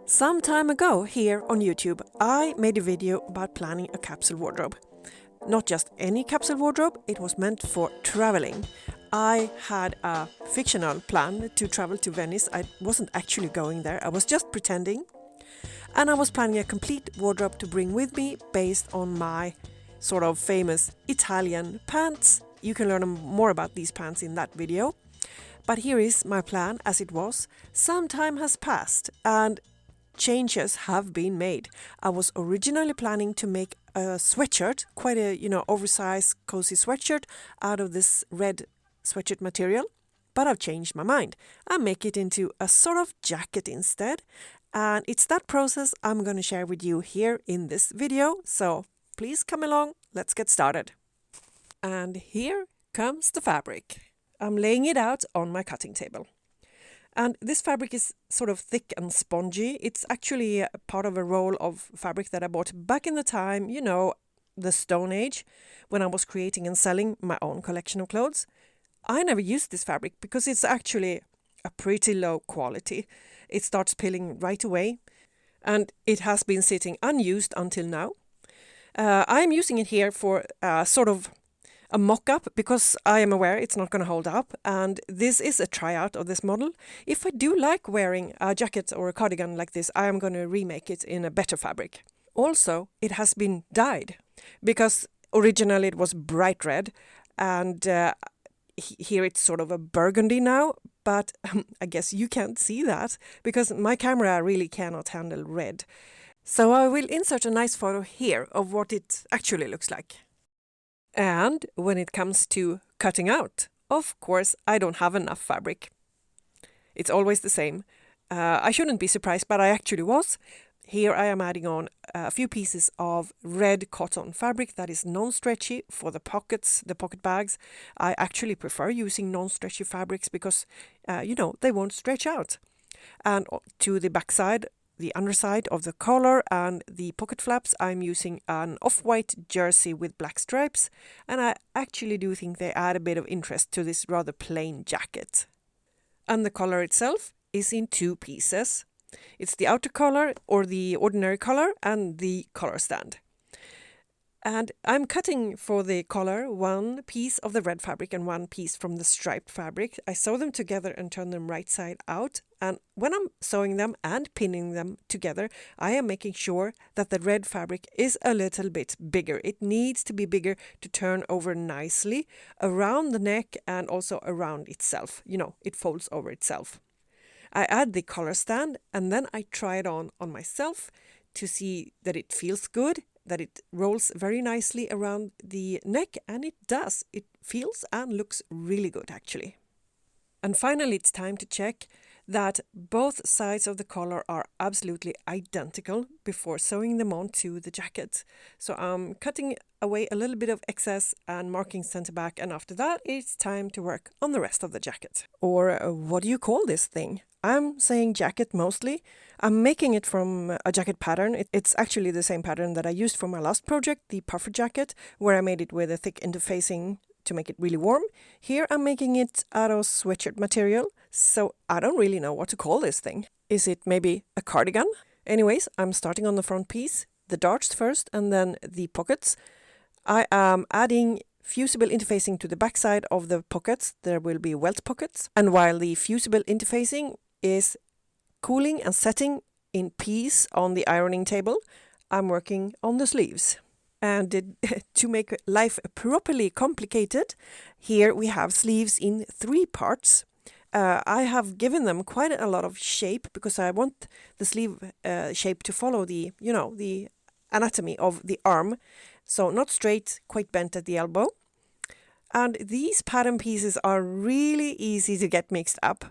Some time ago here on YouTube, I made a video about planning a capsule wardrobe. Not just any capsule wardrobe, it was meant for traveling. I had a fictional plan to travel to Venice. I wasn't actually going there, I was just pretending. And I was planning a complete wardrobe to bring with me based on my sort of famous Italian pants. You can learn more about these pants in that video. But here is my plan as it was. Some time has passed and changes have been made. I was originally planning to make a sweatshirt, quite a oversized cozy sweatshirt out of this red sweatshirt material, but I've changed my mind. I make it into a sort of jacket instead, and it's that process I'm going to share with you here in this video, so please come along, let's get started. And here comes the fabric. I'm laying it out on my cutting table. And this fabric is sort of thick and spongy. It's actually part of a roll of fabric that I bought back in the time, the Stone Age, when I was creating and selling my own collection of clothes. I never used this fabric because it's actually a pretty low quality. It starts peeling right away, and it has been sitting unused until now. I'm using it here for sort of a mock-up because I am aware it's not going to hold up, and this is a tryout of this model. If I do like wearing a jacket or a cardigan like this, I am going to remake it in a better fabric. Also, it has been dyed because originally it was bright red, and here it's sort of a burgundy now, but I guess you can't see that because my camera really cannot handle red. So I will insert a nice photo here of what it actually looks like. And when it comes to cutting out, of course, I don't have enough fabric. It's always the same. I shouldn't be surprised, but I actually was. Here I am adding on a few pieces of red cotton fabric that is non-stretchy for the pockets, the pocket bags. I actually prefer using non-stretchy fabrics because, they won't stretch out. And to the backside, the underside of the collar and the pocket flaps, I'm using an off-white jersey with black stripes, and I actually do think they add a bit of interest to this rather plain jacket. And the collar itself is in two pieces. It's the outer collar, or the ordinary collar, and the collar stand. And I'm cutting for the collar one piece of the red fabric and one piece from the striped fabric. I sew them together and turn them right side out. And when I'm sewing them and pinning them together, I am making sure that the red fabric is a little bit bigger. It needs to be bigger to turn over nicely around the neck and also around itself. It folds over itself. I add the collar stand and then I try it on myself to see that it feels good, that it rolls very nicely around the neck, and it does. It feels and looks really good actually. And finally, it's time to check that both sides of the collar are absolutely identical before sewing them onto the jacket. So I'm cutting away a little bit of excess and marking center back, and after that it's time to work on the rest of the jacket. Or what do you call this thing? I'm saying jacket mostly. I'm making it from a jacket pattern. It's actually the same pattern that I used for my last project, the puffer jacket, where I made it with a thick interfacing to make it really warm. Here I'm making it out of sweatshirt material, so I don't really know what to call this thing. Is it maybe a cardigan? Anyways, I'm starting on the front piece, the darts first and then the pockets. I am adding fusible interfacing to the backside of the pockets. There will be welt pockets, and while the fusible interfacing is cooling and setting in peace on the ironing table, I'm working on the sleeves. And to make life properly complicated, here we have sleeves in 3 parts. I have given them quite a lot of shape because I want the sleeve shape to follow the anatomy of the arm. So not straight, quite bent at the elbow. And these pattern pieces are really easy to get mixed up.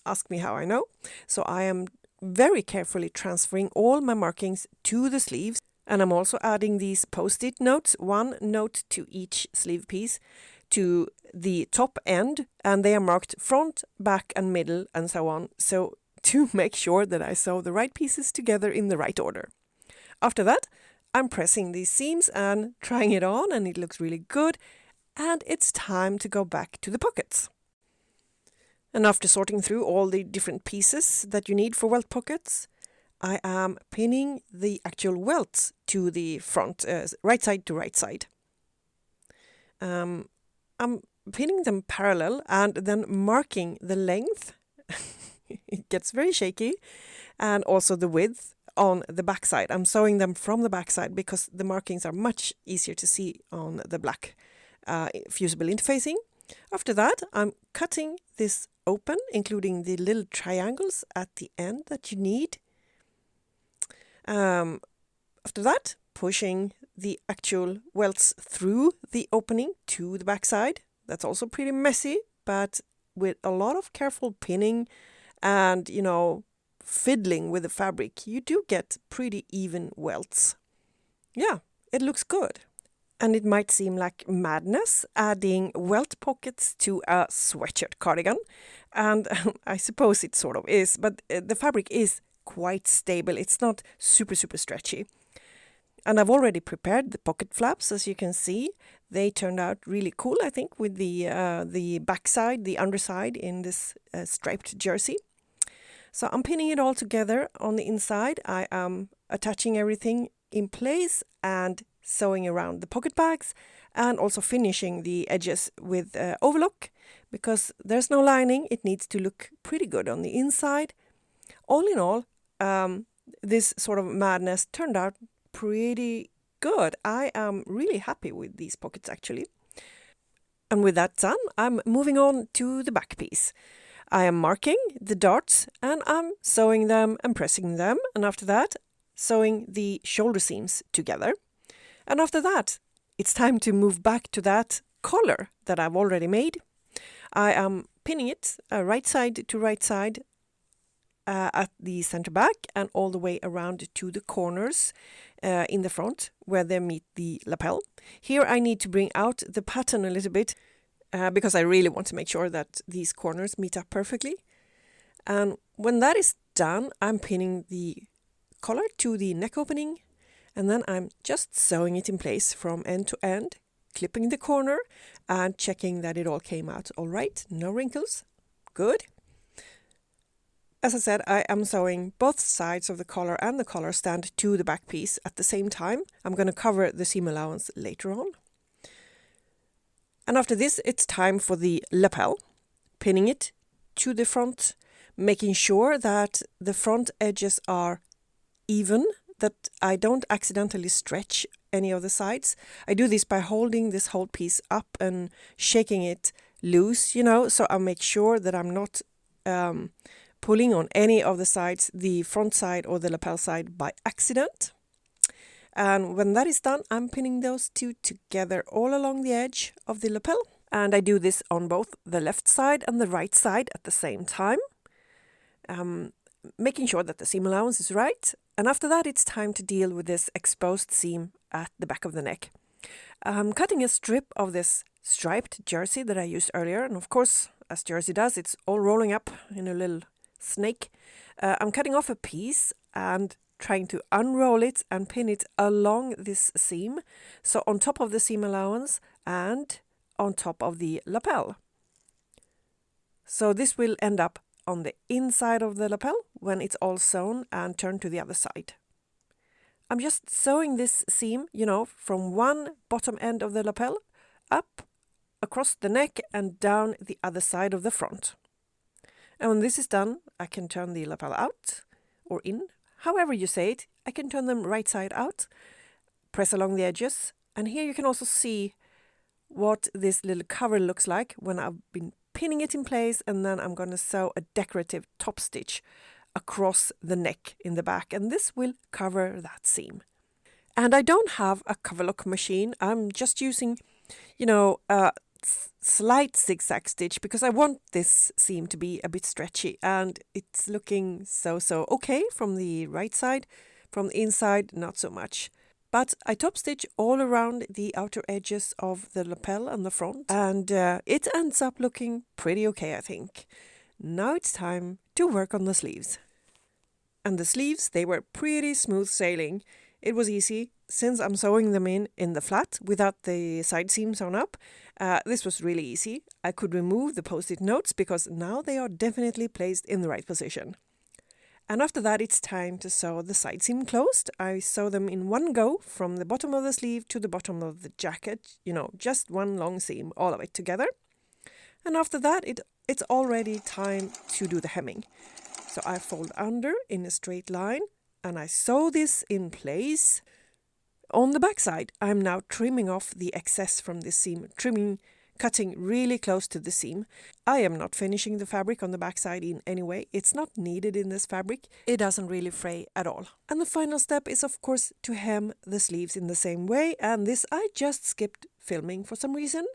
Ask me how I know. So I am very carefully transferring all my markings to the sleeves. And I'm also adding these post-it notes, 1 note to each sleeve piece, to the top end. And they are marked front, back and middle and so on. So to make sure that I sew the right pieces together in the right order. After that, I'm pressing these seams and trying it on, and it looks really good. And it's time to go back to the pockets. And after sorting through all the different pieces that you need for welt pockets, I am pinning the actual welts to the front, right side to right side. I'm pinning them parallel and then marking the length. It gets very shaky, and also the width on the back side. I'm sewing them from the back side because the markings are much easier to see on the black fusible interfacing. After that, I'm cutting this open, including the little triangles at the end that you need. After that, pushing the actual welts through the opening to the back side. That's also pretty messy, but with a lot of careful pinning and, fiddling with the fabric, you do get pretty even welts. Yeah, it looks good. And it might seem like madness adding welt pockets to a sweatshirt cardigan. And I suppose it sort of is, but the fabric is quite stable. It's not super stretchy. And I've already prepared the pocket flaps, as you can see. They turned out really cool, I think, with the backside, the underside in this striped jersey. So I'm pinning it all together on the inside. I am attaching everything in place and sewing around the pocket bags, and also finishing the edges with overlock, because there's no lining. It needs to look pretty good on the inside. All in all, this sort of madness turned out pretty good. I am really happy with these pockets, actually. And with that done, I'm moving on to the back piece. I am marking the darts and I'm sewing them and pressing them, and after that sewing the shoulder seams together. And after that, it's time to move back to that collar that I've already made. I am pinning it right side to right side at the center back and all the way around to the corners in the front where they meet the lapel. Here I need to bring out the pattern a little bit because I really want to make sure that these corners meet up perfectly. And when that is done, I'm pinning the collar to the neck opening, and then I'm just sewing it in place from end to end, clipping the corner and checking that it all came out all right. No wrinkles. Good. As I said, I am sewing both sides of the collar and the collar stand to the back piece at the same time. I'm going to cover the seam allowance later on. And after this, it's time for the lapel, pinning it to the front, making sure that the front edges are even, that I don't accidentally stretch any of the sides. I do this by holding this whole piece up and shaking it loose, so I make sure that I'm not pulling on any of the sides, the front side or the lapel side, by accident. And when that is done, I'm pinning those two together all along the edge of the lapel. And I do this on both the left side and the right side at the same time, making sure that the seam allowance is right. And after that, it's time to deal with this exposed seam at the back of the neck. I'm cutting a strip of this striped jersey that I used earlier. And of course, as jersey does, it's all rolling up in a little snake. I'm cutting off a piece and trying to unroll it and pin it along this seam, so on top of the seam allowance and on top of the lapel. So this will end up on the inside of the lapel when it's all sewn and turned to the other side. I'm just sewing this seam, from one bottom end of the lapel up across the neck and down the other side of the front. And when this is done, I can turn the lapel out or in, however you say it. I can turn them right side out, press along the edges, and here you can also see what this little cover looks like when I've been pinning it in place, and then I'm going to sew a decorative top stitch across the neck in the back, and this will cover that seam. And I don't have a cover lock machine. I'm just using, a slight zigzag stitch because I want this seam to be a bit stretchy, and it's looking so okay from the right side. From the inside, not so much. But I top stitch all around the outer edges of the lapel and the front, and it ends up looking pretty okay, I think. Now it's time to work on the sleeves. And the sleeves, they were pretty smooth sailing. It was easy since I'm sewing them in the flat without the side seam sewn up. This was really easy. I could remove the post-it notes because now they are definitely placed in the right position. And after that, it's time to sew the side seam closed. I sew them in one go from the bottom of the sleeve to the bottom of the jacket, just one long seam, all of it together. And after that, it's already time to do the hemming. So I fold under in a straight line and I sew this in place. On the back side, I'm now trimming off the excess from this seam, cutting really close to the seam. I am not finishing the fabric on the back side in any way. It's not needed in this fabric. It doesn't really fray at all. And the final step is, of course, to hem the sleeves in the same way. And this I just skipped filming for some reason,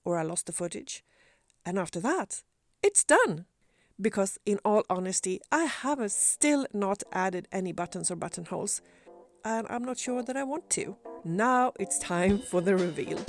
or I lost the footage. And after that, it's done. Because in all honesty, I have still not added any buttons or buttonholes. And I'm not sure that I want to. Now it's time for the reveal.